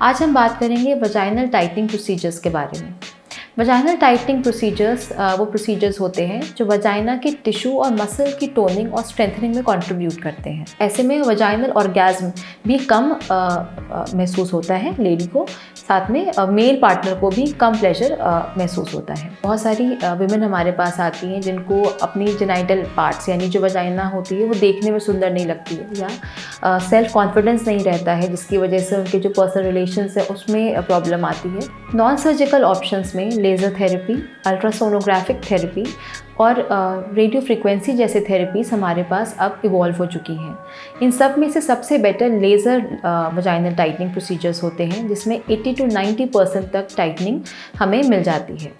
आज हम बात करेंगे वजाइनल टाइटनिंग प्रोसीजर्स के बारे में। वजाइनल टाइटनिंग प्रोसीजर्स वो प्रोसीजर्स होते हैं जो वजाइना के टिश्यू और मसल की टोनिंग और स्ट्रेंथनिंग में कंट्रीब्यूट करते हैं। ऐसे में वजाइनल ऑर्गेज्म भी कम महसूस होता है लेडी को, साथ में मेल पार्टनर को भी कम प्लेजर महसूस होता है। बहुत सारी विमेन हमारे पास आती हैं जिनको अपनी जेनाइटल पार्ट्स यानी जो वजाइना होती है वो देखने में सुंदर नहीं लगती है या सेल्फ कॉन्फिडेंस नहीं रहता है, जिसकी वजह से उनके जो पर्सनल रिलेशंस है उसमें प्रॉब्लम आती है। नॉन सर्जिकल ऑप्शंस में लेज़र थेरेपी, अल्ट्रासोनोग्राफिक थेरेपी और रेडियो फ्रीक्वेंसी जैसे थेरेपीज़ हमारे पास अब इवॉल्व हो चुकी हैं। इन सब में से सबसे better laser vaginal tightening procedures होते हैं, जिसमें 80 to 90% तक टाइटनिंग हमें मिल जाती है।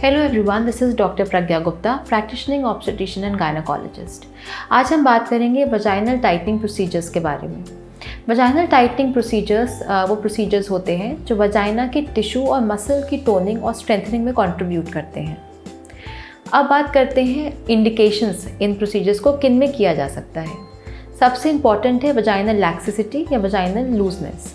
Hello everyone, this is doctor Pragya Gupta, practitioning obstetrician and gynecologist. आज हम बात करेंगे वजाइनल टाइटनिंग प्रोसीजर्स के बारे में। वजाइनल टाइटनिंग प्रोसीजर्स वो प्रोसीजर्स होते हैं जो वजाइना के टिश्यू और मसल की टोनिंग और स्ट्रेंथनिंग में कंट्रीब्यूट करते हैं। अब बात करते हैं इंडिकेशंस इन प्रोसीजर्स को किन में किया जा सकता है। सबसे इम्पॉर्टेंट है वजाइनल लैक्सिसिटी या वजाइनल लूजनेस।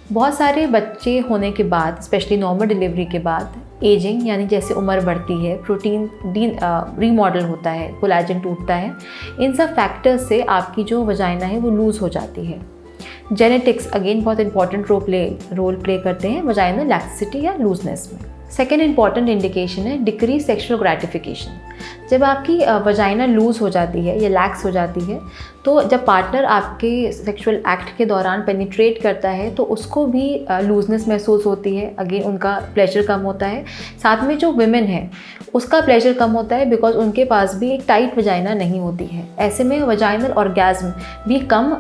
बहुत सारे बच्चे होने के बाद, स्पेशली नॉर्मल डिलीवरी के बाद, एजिंग यानी जैसे उम्र बढ़ती है, प्रोटीन रीमॉडल होता है, कोलेजन टूटता है, इन सब फैक्टर्स से आपकी जो वजाइना है वो लूज़ हो जाती है। जेनेटिक्स अगेन बहुत इंपॉर्टेंट रोल प्ले करते हैं वजाइनल लैक्सिसिटी या लूजनेस में। सेकेंड इंपॉर्टेंट इंडिकेशन है डिक्रीज सेक्सुअल ग्रेटिफिकेशन। जब आपकी वजाइना लूज़ हो जाती है या लैक्स हो जाती है, तो जब पार्टनर आपके सेक्सुअल एक्ट के दौरान पेनिट्रेट करता है तो उसको भी लूजनेस महसूस होती है। अगेन उनका प्लेजर कम होता है, साथ में जो विमेन है उसका प्लेजर कम होता है बिकॉज उनके पास भी एक टाइट वजाइना नहीं होती है। ऐसे में वजाइनल ऑर्गेज्म भी कम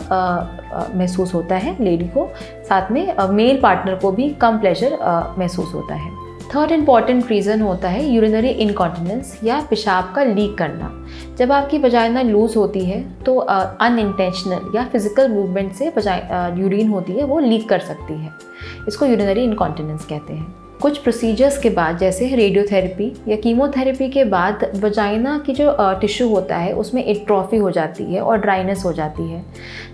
महसूस होता है लेडी को, साथ में मेल पार्टनर को भी कम प्लेजर महसूस होता है। थर्ड इम्पॉर्टेंट रीज़न होता है यूरिनरी इनकॉन्टिनेंस या पेशाब का लीक करना। जब आपकी वजाइना लूज़ होती है तो अनइंटेंशनल या फिजिकल मूवमेंट से यूरिन होती है वो लीक कर सकती है। इसको यूरिनरी इनकॉन्टिनेंस कहते हैं। कुछ प्रोसीजर्स के बाद जैसे रेडियोथेरेपी या कीमोथेरेपी के बाद वजाइना की जो टिश्यू होता है उसमें एट्रोफी हो जाती है और ड्राइनेस हो जाती है।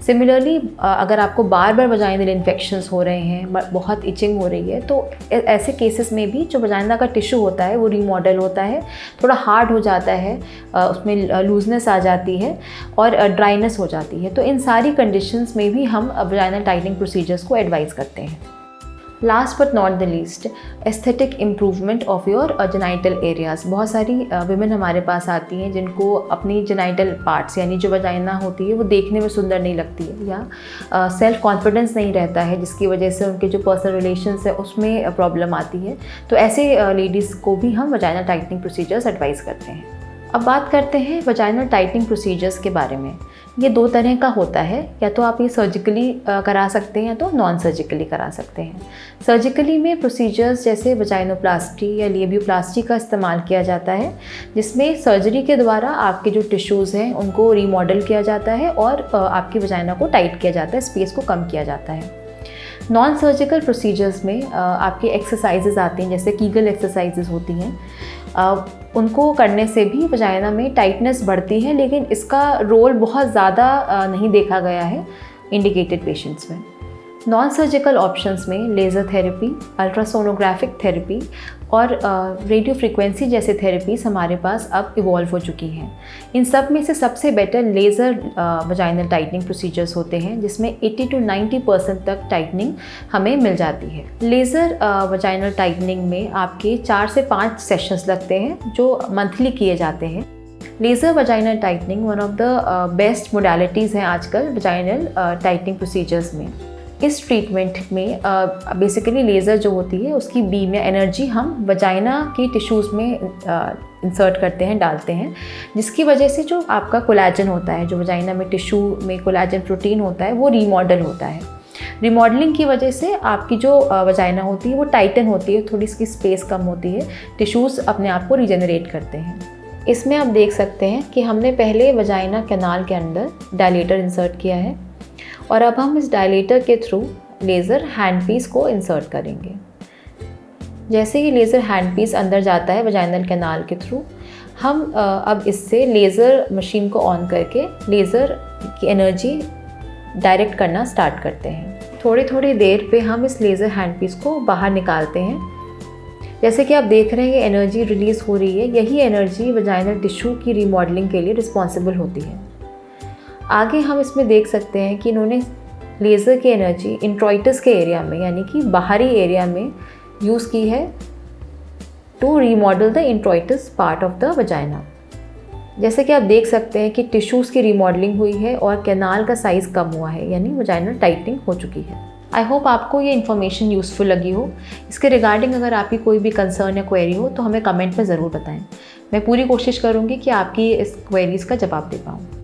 सिमिलरली अगर आपको बार बार वजाइनल इन्फेक्शंस हो रहे हैं, बहुत इचिंग हो रही है, तो ऐसे केसेस में भी जो वजाइना का टिश्यू होता है वो रीमॉडल होता है, थोड़ा हार्ड हो जाता है, उसमें लूजनेस आ जाती है और ड्राइनेस हो जाती है। तो इन सारी कंडीशंस में भी हम वजाइनल टाइटनिंग प्रोसीजर्स को एडवाइस करते हैं। Last but not the least, aesthetic improvement of your genital areas. बहुत सारी विमेन हमारे पास आती हैं जिनको अपनी जेनाइटल पार्ट्स यानी जो वजाइना होती है वो देखने में सुंदर नहीं लगती है या सेल्फ कॉन्फिडेंस नहीं रहता है, जिसकी वजह से उनके जो पर्सनल रिलेशंस है उसमें प्रॉब्लम आती है। तो ऐसे लेडीज़ को भी हम वजाइनल टाइटनिंग प्रोसीजर्स एडवाइस करते हैं। अब बात करते हैं वजाइनल टाइटनिंग प्रोसीजर्स के बारे में। ये दो तरह का होता है, या तो आप ये सर्जिकली करा सकते हैं या तो नॉन सर्जिकली करा सकते हैं। सर्जिकली में प्रोसीजर्स जैसे वजाइनोप्लास्टी या लेबियोप्लास्टी का इस्तेमाल किया जाता है, जिसमें सर्जरी के द्वारा आपके जो टिश्यूज़ हैं उनको रीमॉडल किया जाता है और आपकी वजाइना को टाइट किया जाता है, स्पेस को कम किया जाता है। नॉन सर्जिकल प्रोसीजर्स में आपके एक्सरसाइजेज आती हैं, जैसे कीगल एक्सरसाइजेज होती हैं, उनको करने से भी वजाइना में टाइटनेस बढ़ती है, लेकिन इसका रोल बहुत ज़्यादा नहीं देखा गया है इंडिकेटेड पेशेंट्स में। नॉन सर्जिकल ऑप्शंस में लेज़र थेरेपी, अल्ट्रासोनोग्राफिक थेरेपी और रेडियो फ्रीक्वेंसी जैसे थेरेपीज़ हमारे पास अब इवॉल्व हो चुकी हैं। इन सब में से सबसे better laser vaginal tightening procedures होते हैं, जिसमें 80 to 90% तक टाइटनिंग हमें मिल जाती है। लेज़र वजाइनल टाइटनिंग में आपके 4 से 5 सेशंस लगते हैं जो मंथली किए जाते हैं। Laser vaginal tightening one of the best modalities हैं आजकल वजाइनल टाइटनिंग प्रोसीजर्स में। इस ट्रीटमेंट में बेसिकली लेज़र जो होती है उसकी बीम या एनर्जी हम वजाइना की टिश्यूज़ में इंसर्ट करते हैं, डालते हैं, जिसकी वजह से जो आपका कोलेजन होता है, जो वजाइना में टिश्यू में कोलेजन प्रोटीन होता है वो रीमॉडल होता है। रिमॉडलिंग की वजह से आपकी जो वजाइना होती है वो टाइटन होती है, थोड़ी इसकी स्पेस कम होती है, टिश्यूज़ अपने आप को रीजनरेट करते हैं। इसमें आप देख सकते हैं कि हमने पहले वजाइना कैनाल के अंदर डायलेटर इंसर्ट किया है और अब हम इस डायलेटर के थ्रू लेज़र हैंड पीस को इंसर्ट करेंगे। जैसे ही लेज़र हैंड पीस अंदर जाता है वजाइनल कैनाल के थ्रू, हम अब इससे लेज़र मशीन को ऑन करके लेज़र की एनर्जी डायरेक्ट करना स्टार्ट करते हैं। थोड़ी थोड़ी देर पे हम इस लेज़र हैंड पीस को बाहर निकालते हैं। जैसे कि आप देख रहे हैं ये एनर्जी रिलीज़ हो रही है, यही एनर्जी वजाइनल टिश्यू की रीमॉडलिंग के लिए रिस्पॉन्सिबल होती है। आगे हम इसमें देख सकते हैं कि इन्होंने लेज़र की एनर्जी इंट्रोइटस के एरिया में, यानी कि बाहरी एरिया में यूज़ की है to remodel the introitus part of the vagina. जैसे कि आप देख सकते हैं कि टिश्यूज़ की रीमॉडलिंग हुई है और कैनाल का साइज़ कम हुआ है, यानी वजाइनल टाइटनिंग हो चुकी है। आई होप आपको ये इन्फॉर्मेशन यूज़फुल लगी हो। इसके रिगार्डिंग अगर आपकी कोई भी कंसर्न या क्वेरी हो तो हमें कमेंट में ज़रूर बताएं। मैं पूरी कोशिश करूँगी कि आपकी इस क्वेरीज़ का जवाब दे पाऊँ।